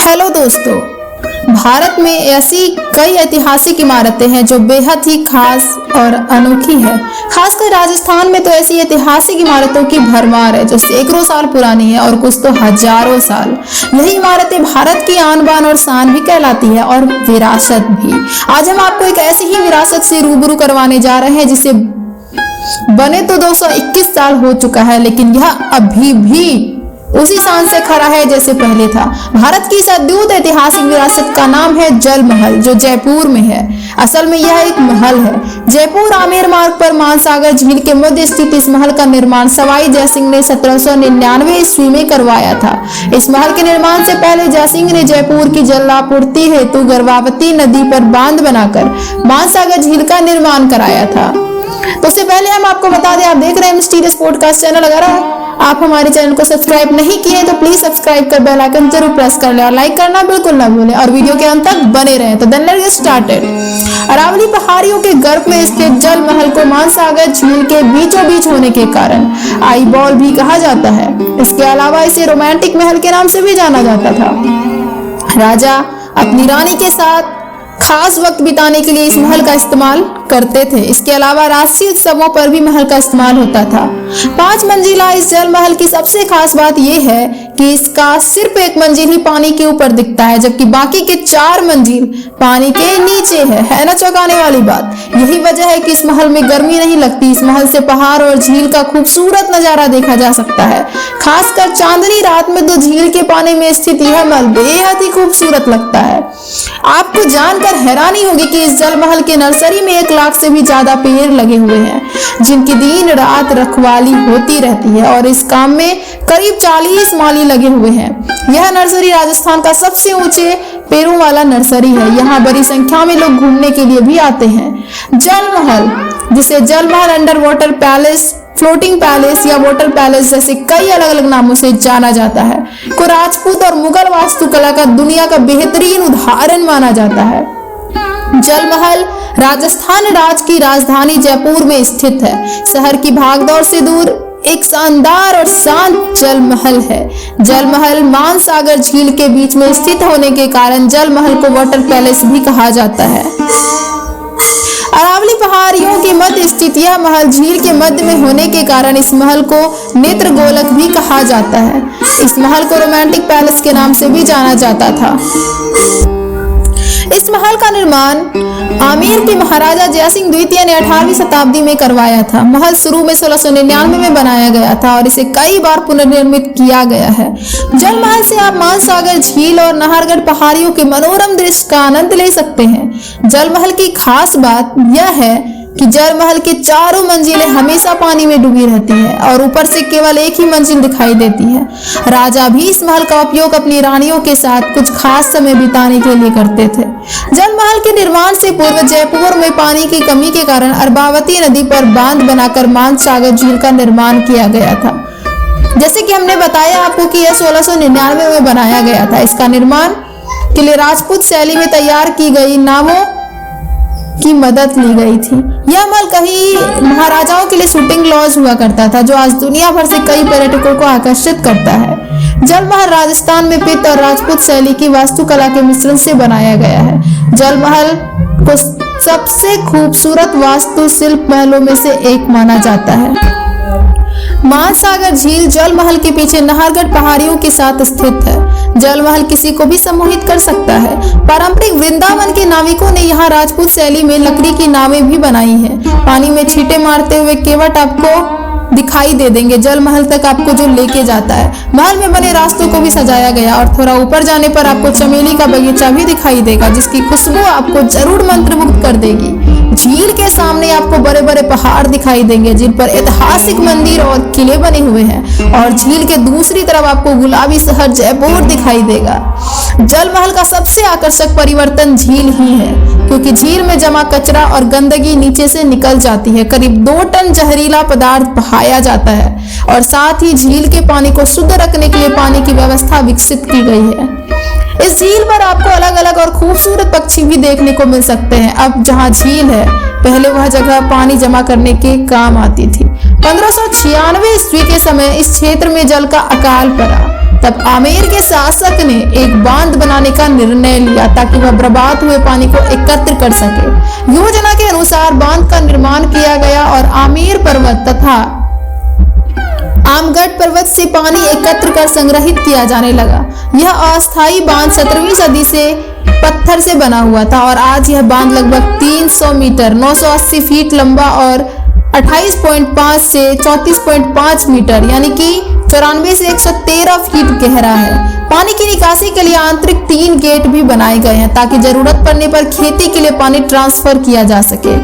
Hello दोस्तों, भारत में ऐसी कई ऐतिहासिक इमारतें हैं जो बेहद ही खास और अनोखी है। खासकर राजस्थान में तो ऐसी ऐतिहासिक इमारतों की भरमार है जो सैकड़ों साल पुरानी है और कुछ तो हजारों साल। यही इमारतें भारत की आन बान और शान भी कहलाती है और विरासत भी। आज हम आपको एक ऐसी ही विरासत से रूबरू करवाने जा रहे हैं जिसे बने तो 221 साल हो चुका है, लेकिन यह अभी भी उसी शान से खड़ा है जैसे पहले था। भारत की इस अद्भुत ऐतिहासिक विरासत का नाम है जल महल, जो जयपुर में है। असल में यह एक महल है। जयपुर आमेर मार्ग पर मानसागर झील के मध्य स्थित इस महल का निर्माण सवाई जयसिंह ने 1799 ईस्वी में करवाया था। इस महल के निर्माण से पहले जयसिंह ने जयपुर की जलापूर्ति हेतु गर्भावती नदी पर बांध बनाकर मानसागर झील का निर्माण कराया था। तो उससे पहले हम आपको बता दें, आप देख रहे हैं मिस्टीरियस पॉडकास्ट चैनल। अगर आप हमारे चैनल को सब्सक्राइब नहीं किए तो प्लीज सब्सक्राइब कर बेल आइकन जरूर प्रेस कर ले और लाइक करना बिल्कुल ना भूलें और वीडियो के अंत तक बने रहें। तो then let's get started. Aravalli पहाड़ियों के गर्भ में स्थित जल महल को मानसागर झील के बीचों बीच होने के कारण आई बॉल भी कहा जाता है। इसके अलावा इसे रोमांटिक महल के नाम से भी जाना जाता था। राजा अपनी रानी के साथ खास वक्त बिताने के लिए इस महल का इस्तेमाल करते थे। इसके अलावा राष्ट्रीय उत्सवों पर भी महल का इस्तेमाल होता था। 5 मंजिला इस जल महल की सबसे खास बात यह है कि इसका सिर्फ एक मंजिल ही पानी के ऊपर दिखता है, जबकि बाकी के 4 मंजिल पानी के नीचे है ना चौंकाने वाली बात। यही वजह है कि इस महल में गर्मी नहीं लगती। इस महल से पहाड़ और झील का खूबसूरत नजारा देखा जा सकता है। खासकर चांदनी रात में तो झील के पानी में स्थित यह महल बेहद ही खूबसूरत लगता है। आपको जानकर हैरानी होगी कि इस जल महल के नर्सरी में 1 लाख से भी ज्यादा पेड़ लगे हुए हैं, जिनकी दिन रात रखवाली होती रहती है और इस काम में करीब 40 माली लगे हुए हैं। यह नर्सरी राजस्थान का सबसे ऊंचे पेड़ों वाला नर्सरी है। यहाँ बड़ी संख्या में लोग घूमने के लिए भी आते हैं। जल महल, जिसे जल महल, under water palace, floating palace या वाटर पैलेस जैसे कई अलग अलग नामों से जाना जाता है, को राजपूत और मुगल वास्तुकला का दुनिया का बेहतरीन उदाहरण माना जाता है। जल महल राजस्थान राज्य की राजधानी जयपुर में स्थित है। शहर की भागदौड़ से दूर एक शानदार और शांत जल महल है। जल महल मानसागर झील के बीच में स्थित होने के कारण जल महल को वाटर पैलेस भी कहा जाता है। अरावली पहाड़ियों के मध्य स्थित यह महल झील के मध्य में होने के कारण इस महल को नेत्र गोलक भी कहा जाता है। इस महल को रोमांटिक पैलेस के नाम से भी जाना जाता था। इस महल का निर्माण आमेर के महाराजा जयसिंह द्वितीय ने 18वीं शताब्दी में करवाया था। महल शुरू में 1699 में बनाया गया था और इसे कई बार पुनर्निर्मित किया गया है। जल महल से आप मानसागर झील और नाहरगढ़ पहाड़ियों के मनोरम दृश्य का आनंद ले सकते हैं। जल महल की खास बात यह है कि जल महल के 4 मंजिलें हमेशा पानी में डूबी रहती है और ऊपर से केवल एक ही मंजिल दिखाई देती है। राजा भी इस महल का उपयोग अपनी रानियों के साथ कुछ खास समय बिताने के लिए करते थे। जल महल के निर्माण से पूर्व जयपुर में पानी की कमी के कारण अर्बावती नदी पर बांध बनाकर मानसागर झील का निर्माण किया गया था। जैसे कि हमने बताया आपको कि यह 1699 में बनाया गया था। इसका निर्माण के लिए राजपूत शैली में तैयार की गई नावों की मदद ली गई थी। यह महल कई महाराजाओं के लिए शूटिंग लॉज हुआ करता था, जो आज दुनिया भर से कई पर्यटकों को आकर्षित करता है। जल महल राजस्थान में पित्त और राजपूत शैली की वास्तुकला के मिश्रण से बनाया गया है। जल महल को सबसे खूबसूरत वास्तुशिल्प महलों में से एक माना जाता है। मानसागर झील जल महल के पीछे नाहरगढ़ पहाड़ियों के साथ स्थित है। जल महल किसी को भी सम्मोहित कर सकता है। पारंपरिक वृंदावन के नाविकों ने यहाँ राजपूत शैली में लकड़ी की नावें भी बनाई हैं। पानी में छींटे मारते हुए केवट आपको दिखाई दे देंगे जल महल तक आपको जो लेके जाता है। महल में बने रास्तों को भी सजाया गया और थोड़ा ऊपर जाने पर आपको चमेली का बगीचा भी दिखाई देगा, जिसकी खुशबू आपको जरूर मंत्रमुग्ध कर देगी। झील के सामने आपको बड़े बड़े पहाड़ दिखाई देंगे जिन पर ऐतिहासिक मंदिर और किले बने हुए हैं और झील के दूसरी तरफ आपको गुलाबी शहर जयपुर दिखाई देगा। जल महल का सबसे आकर्षक परिवर्तन झील ही है, क्योंकि झील में जमा कचरा और गंदगी नीचे से निकल जाती है। करीब 2 टन जहरीला पदार्थ बहाया जाता है और साथ ही झील के पानी को शुद्ध रखने के लिए पानी की व्यवस्था विकसित की गई है। इस झील पर आपको अलग अलग और खूबसूरत पक्षी भी देखने को मिल सकते हैं। अब जहाँ झील है, पहले वह जगह पानी जमा करने के काम आती थी। 1596 ईस्वी के समय इस क्षेत्र में जल का अकाल पड़ा। तब आमेर के शासक ने एक बांध बनाने का निर्णय लिया ताकि वह बर्बाद हुए पानी को एकत्र कर सके। योजना के अनुसार बांध का निर्माण किया गया और आमेर पर्वत तथा आमगढ़ पर्वत से पानी एकत्र कर संग्रहित किया जाने लगा। यह अस्थायी बांध 17वीं सदी से पत्थर से बना हुआ था और आज यह बांध लगभग 300 मीटर 980 फीट लंबा और 28.5 से 34.5 मीटर यानी कि 94 से 113 फीट गहरा है। पानी की निकासी के लिए आंतरिक 3 गेट भी बनाए गए हैं ताकि जरूरत पड़ने पर खेती के लिए पानी ट्रांसफर किया जा सके।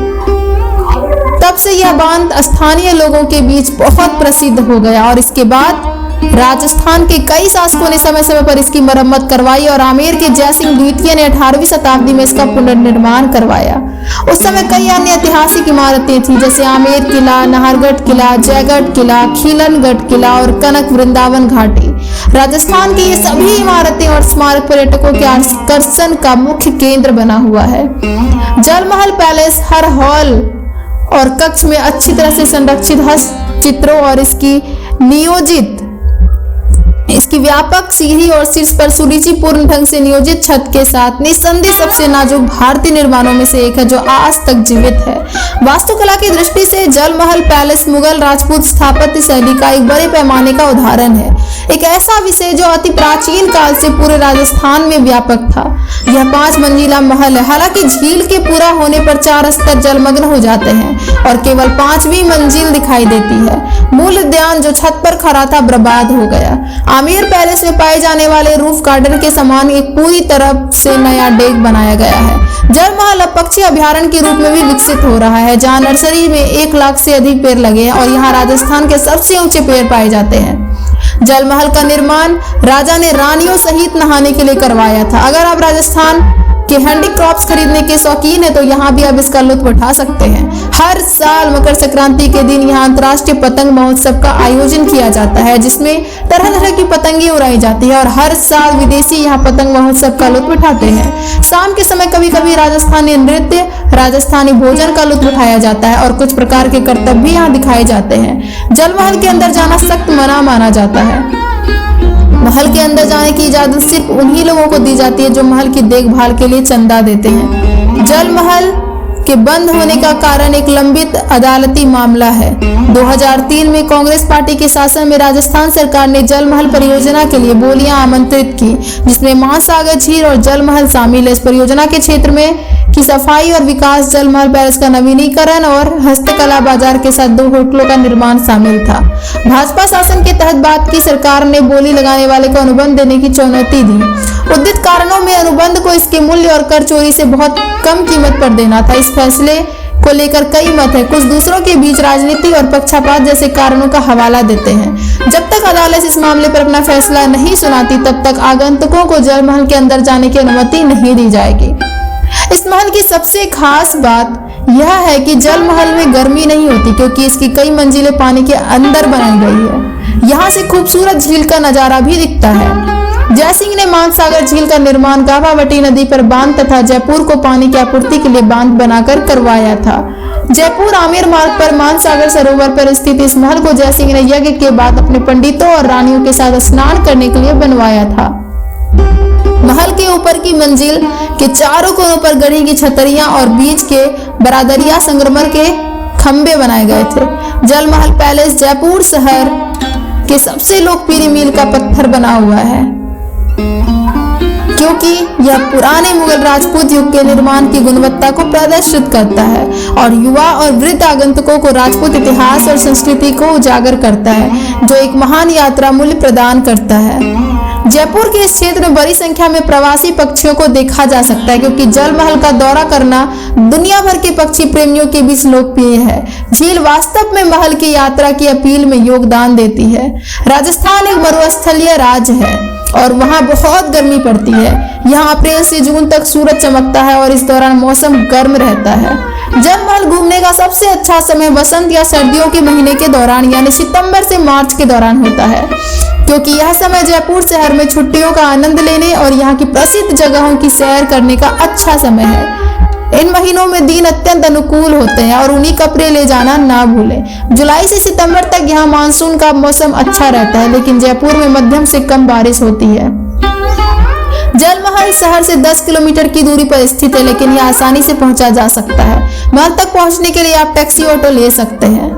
तब से यह बांध स्थानीय लोगों के बीच बहुत प्रसिद्ध हो गया और इसके बाद राजस्थान के कई शासकों ने समय समय पर इसकी मरम्मत करवाई और आमेर के जयसिंह द्वितीय ने 18वीं शताब्दी में इसका पुनर्निर्माण करवाया। उस समय कई अन्य ऐतिहासिक इमारतें थी जैसे आमेर किला, नाहरगढ़ किला, जयगढ़ किला, खीलनगढ़ किला और कनक वृंदावन घाटी। राजस्थान की ये सभी इमारतें और स्मारक पर्यटकों के आकर्षण का मुख्य केंद्र बना हुआ है। जलमहल पैलेस हर हॉल और कक्ष में अच्छी तरह से संरक्षित हस्तचित्रों और इसकी व्यापक सीढ़ी और शीर्ष पर सुरुचिपूर्ण ढंग से नियोजित छत के साथ निस्संदेह सबसे नाजुक भारतीय निर्माणों में से एक है जो आज तक जीवित है। वास्तुकला की दृष्टि से जलमहल पैलेस मुगल राजपूत स्थापत्य शैली का एक बड़े पैमाने का उदाहरण है। एक ऐसा विषय जो अति प्राचीन काल से पूरे राजस्थान में व्यापक था। यह 5 मंजिला महल है। हालांकि झील के पूरा होने पर 4 स्तर जलमग्न हो जाते हैं और केवल 5वीं मंजिल दिखाई देती है। मूल उद्यान जो छत पर खड़ा था बर्बाद हो गया। आमेर पैलेस में पाए जाने वाले रूफ गार्डन के समान एक पूरी तरह से नया डेक बनाया गया है। जलमहल अब पक्षी अभ्यारण्य के रूप में भी विकसित हो रहा है जहाँ नर्सरी में 1 लाख से अधिक पेड़ लगे हैं और यहाँ राजस्थान के सबसे ऊंचे पेड़ पाए जाते हैं। जलमहल का निर्माण राजा ने रानियों सहित नहाने के लिए करवाया था। अगर आप राजस्थान के हैंडीक्रॉफ्ट्स खरीदने के शौकीन है तो यहाँ भी आप इसका लुत्फ उठा सकते हैं। हर साल मकर संक्रांति के दिन यहाँ अंतर्राष्ट्रीय पतंग महोत्सव का आयोजन किया जाता है जिसमें तरह तरह की पतंगे उड़ाई जाती है और हर साल विदेशी यहाँ पतंग महोत्सव का लुत्फ उठाते हैं। शाम के समय कभी कभी राजस्थानी नृत्य, राजस्थानी भोजन का लुत्फ उठाया जाता है और कुछ प्रकार के करतब भी यहाँ दिखाए जाते हैं। जलमहल के अंदर जाना सख्त मना माना जाता है। महल के अंदर जाने की इजाजत सिर्फ उन्हीं लोगों को दी जाती है जो महल की देखभाल के लिए चंदा देते हैं। जलमहल के बंद होने का कारण एक लंबित अदालती मामला है। 2003 में कांग्रेस पार्टी के शासन में राजस्थान सरकार ने जलमहल परियोजना के लिए बोलियां आमंत्रित की जिसमें महासागर झील और जलमहल शामिल है। इस परियोजना के क्षेत्र में की सफाई और विकास, जलमहल पैलेस का नवीनीकरण और हस्तकला बाजार के साथ 2 होटलों का निर्माण शामिल था। भाजपा शासन के तहत बाद की सरकार ने बोली लगाने वाले को अनुबंध देने की चुनौती दी। उद्धृत कारणों में अनुबंध को इसके मूल्य और कर चोरी से बहुत कम कीमत पर देना था। इस फैसले को लेकर कई मत है। कुछ दूसरों के बीच राजनीति और पक्षपात जैसे कारणों का हवाला देते हैं। जब तक अदालत इस मामले पर अपना फैसला नहीं सुनाती तब तक आगंतुकों को जलमहल के अंदर जाने की अनुमति नहीं दी जाएगी। इस महल की सबसे खास बात यह है कि जलमहल में गर्मी नहीं होती क्योंकि इसकी कई मंजिलें पानी के अंदर बनाई गई है। यहाँ से खूबसूरत झील का नजारा भी दिखता है। जयसिंह ने मानसागर झील का निर्माण गाभावटी नदी पर बांध तथा जयपुर को पानी की आपूर्ति के लिए बांध बनाकर करवाया था। जयपुर आमेर मार्ग पर मानसागर सरोवर पर स्थित इस महल को जयसिंह ने यज्ञ के बाद अपने पंडितों और रानियों के साथ स्नान करने के लिए बनवाया था। महल के ऊपर की मंजिल के चारों कोनों पर गढ़ी की छतरियां और बीच के बरादरिया संगमरमर के खंबे बनाए गए थे। जलमहल पैलेस जयपुर शहर के सबसे लोकप्रिय मील का पत्थर बना हुआ है क्योंकि यह पुराने मुगल राजपूत युग के निर्माण की गुणवत्ता को प्रदर्शित करता है और युवा और वृद्ध आगंतुकों को राजपूत इतिहास और संस्कृति को उजागर करता है जो एक महान यात्रा मूल्य प्रदान करता है। जयपुर के इस क्षेत्र में बड़ी संख्या में प्रवासी पक्षियों को देखा जा सकता है क्योंकि जलमहल का दौरा करना दुनिया भर के पक्षी प्रेमियों के बीच लोकप्रिय है। झील वास्तव में महल की यात्रा की अपील में योगदान देती है। राजस्थान एक मरुस्थलीय राज्य है और वहाँ बहुत गर्मी पड़ती है। यहाँ अप्रैल से जून तक सूरज चमकता है और इस दौरान मौसम गर्म रहता है। जलमहल घूमने का सबसे अच्छा समय वसंत या सर्दियों के महीने के दौरान यानी सितंबर से मार्च के दौरान होता है क्योंकि यह समय जयपुर शहर में छुट्टियों का आनंद लेने और यहाँ की प्रसिद्ध जगहों की सैर करने का अच्छा समय है। इन महीनों में दिन अत्यंत अनुकूल होते हैं और उन्हीं कपड़े ले जाना ना भूलें। जुलाई से सितंबर तक यहाँ मानसून का मौसम अच्छा रहता है, लेकिन जयपुर में मध्यम से कम बारिश होती है। जल महल शहर से 10 किलोमीटर की दूरी पर स्थित है, लेकिन यह आसानी से पहुंचा जा सकता है। महल तक पहुंचने के लिए आप टैक्सी ऑटो ले सकते हैं।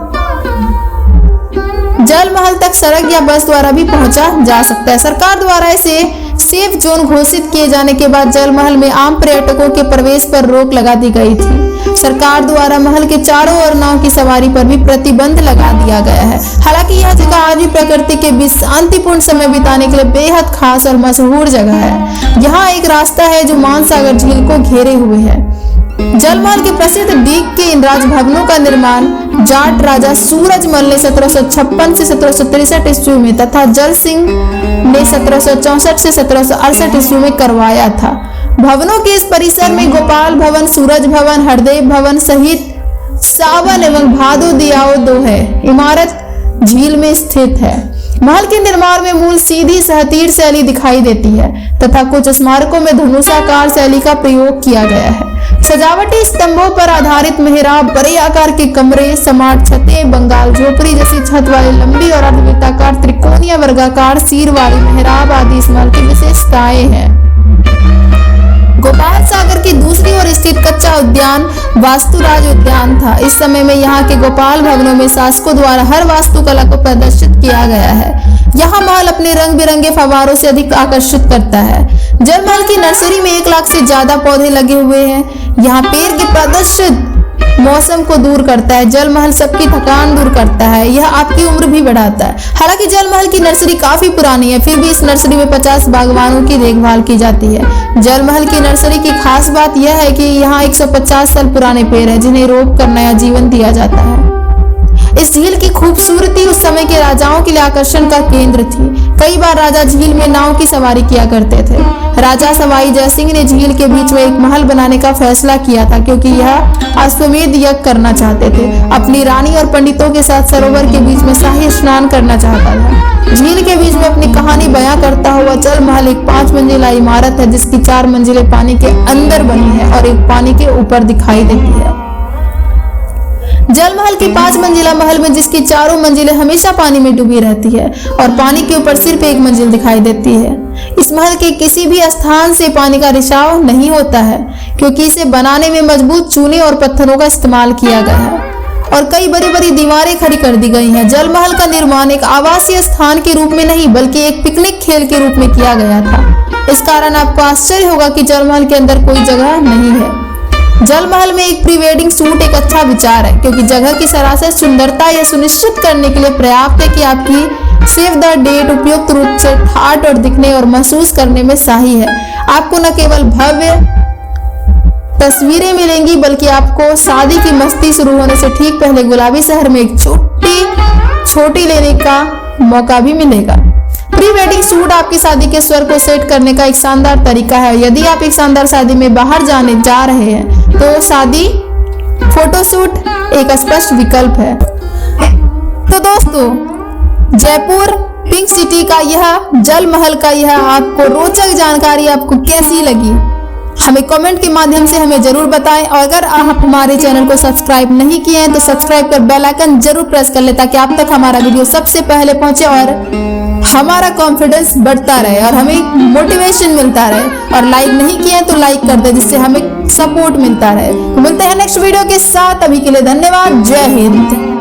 जल महल तक सड़क या बस द्वारा भी पहुंचा जा सकता है। सरकार द्वारा इसे सेफ जोन घोषित किए जाने के बाद जल महल में आम पर्यटकों के प्रवेश पर रोक लगा दी गई थी। सरकार द्वारा महल के चारों ओर नाव की सवारी पर भी प्रतिबंध लगा दिया गया है। हालांकि यह जगह आज भी प्रकृति के बीच शांतिपूर्ण समय बिताने के लिए बेहद खास और मशहूर जगह है। यहाँ एक रास्ता है जो मानसागर झील को घेरे हुए है। जलमहल के प्रसिद्ध डीग के इन राजभवनों का निर्माण जाट राजा सूरजमल ने 1756 से 1763 ईस्वी में तथा जल सिंह ने 1764 से 1768 ईस्वी में करवाया था। भवनों के इस परिसर में गोपाल भवन, सूरज भवन, हरदेव भवन सहित सावन एवं भादो दियाओ दो है। इमारत झील में स्थित है। महल के निर्माण में मूल सीधी सहतीर शैली दिखाई देती है तथा कुछ स्मारकों में धनुषाकार शैली का प्रयोग किया गया है। सजावटी स्तंभों पर आधारित मेहराब, बड़े आकार के कमरे, समाट छतें, बंगाल झोपड़ी जैसी छत वाली लंबी और अर्धवृत्ताकार त्रिकोणीय वर्गाकार सीर वाली मेहराब आदि इस महल की विशेषताएं हैं। गोपाल सागर की दूसरी ओर स्थित कच्चा उद्यान वास्तुराज उद्यान था। इस समय में यहाँ के गोपाल भवनों में शासकों द्वारा हर वास्तुकला को प्रदर्शित किया गया है। यहाँ महल अपने रंग बिरंगे फव्वारों से अधिक आकर्षित करता है। जलमहल की नर्सरी में 1 लाख से ज्यादा पौधे लगे हुए हैं। यहाँ पेड़ के प्रदर्शित मौसम को दूर करता है। जलमहल सबकी थकान दूर करता है। यह आपकी उम्र भी बढ़ाता है। हालांकि जलमहल की नर्सरी काफी पुरानी है, फिर भी इस नर्सरी में 50 बागवानों की देखभाल की जाती है। जलमहल की नर्सरी की खास बात यह है कि यहाँ 150 साल पुराने पेड़ हैं, जिन्हें रोप कर नया जीवन दिया जाता है। इस झील की खूबसूरती उस समय के राजाओं के लिए आकर्षण का केंद्र थी। कई बार राजा झील में नाव की सवारी किया करते थे। राजा सवाई जयसिंह ने झील के बीच में एक महल बनाने का फैसला किया था, क्योंकि यह अश्वमेध यज्ञ करना चाहते थे। अपनी रानी और पंडितों के साथ सरोवर के बीच में शाही स्नान करना चाहता था। झील के बीच में अपनी कहानी बयां करता हुआ जल महल एक 5 मंजिला इमारत है, जिसकी 4 मंजिलें पानी के अंदर बनी है और एक पानी के ऊपर दिखाई देती है। जलमहल के 5 मंजिला महल में जिसकी 4 मंजिलें हमेशा पानी में डूबी रहती है और पानी के ऊपर सिर्फ 1 मंजिल दिखाई देती है। इस महल के किसी भी स्थान से पानी का रिसाव नहीं होता है, क्योंकि इसे बनाने में मजबूत चूने और पत्थरों का इस्तेमाल किया गया है और कई बड़ी बड़ी दीवारें खड़ी कर दी गई हैं। जलमहल का निर्माण एक आवासीय स्थान के रूप में नहीं, बल्कि एक पिकनिक खेल के रूप में किया गया था। इस कारण आपको आश्चर्य होगा कि जलमहल के अंदर कोई जगह नहीं है। जलमहल में एक प्री वेडिंग शूट एक अच्छा विचार है, क्योंकि जगह की सरासर सुंदरता यह सुनिश्चित करने के लिए पर्याप्त है कि आपकी सेव द डेट उपयुक्त रूप से ठाट और दिखने और महसूस करने में सही है। आपको न केवल भव्य तस्वीरें मिलेंगी, बल्कि आपको शादी की मस्ती शुरू होने से ठीक पहले गुलाबी शहर में एक छोटी लेने का मौका भी मिलेगा। प्री वेडिंग शूट आपकी शादी के स्वर को सेट करने का एक शानदार तरीका है। यदि आप एक शानदार शादी में बाहर जाने जा रहे हैं तो शादी फोटोशूट एक स्पष्ट विकल्प है। तो दोस्तों, जयपुर पिंक सिटी का यह जल महल का यह आपको रोचक जानकारी आपको कैसी लगी, हमें कमेंट के माध्यम से हमें जरूर बताएं। और अगर आप हमारे चैनल को सब्सक्राइब नहीं किए हैं तो सब्सक्राइब कर बेल आइकन जरूर प्रेस कर ले, ताकि आप तक हमारा वीडियो सबसे पहले पहुंचे और हमारा कॉन्फिडेंस बढ़ता रहे और हमें मोटिवेशन मिलता रहे। और लाइक नहीं किया तो लाइक कर दे, जिससे हमें सपोर्ट मिलता रहे। तो मिलते हैं नेक्स्ट वीडियो के साथ। अभी के लिए धन्यवाद। जय हिंद।